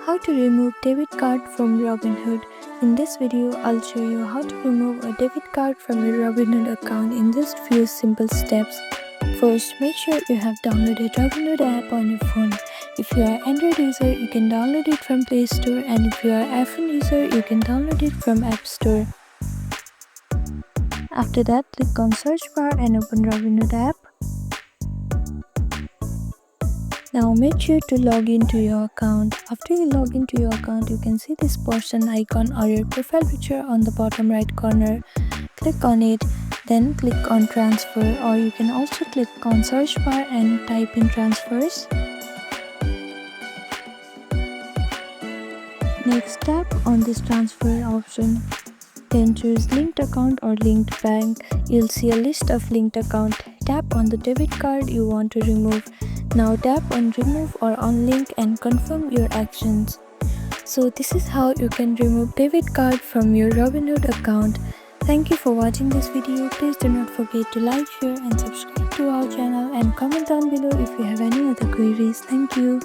How to remove debit card from Robinhood. In this video, I'll show you how to remove a debit card from your Robinhood account in just few simple steps. First, make sure you have downloaded Robinhood app on your phone. If you are Android user, you can download it from Play Store, and if you are iPhone user, you can download it from App Store. After that, click on search bar and open Robinhood app. Now make sure to log into your account. After you log into your account, you can see this person icon or your profile picture on the bottom right corner. Click on it, then click on transfer, or you can also click on search bar and type in transfers. Next, tap on this transfer option. Then choose linked account or linked bank. You'll see a list of linked account. Tap on the debit card you want to remove. Now tap on remove or unlink and confirm your actions. So this is how you can remove debit card from your Robinhood account. Thank you for watching this video. Please do not forget to like, share and subscribe to our channel, and comment down below if you have any other queries. Thank you.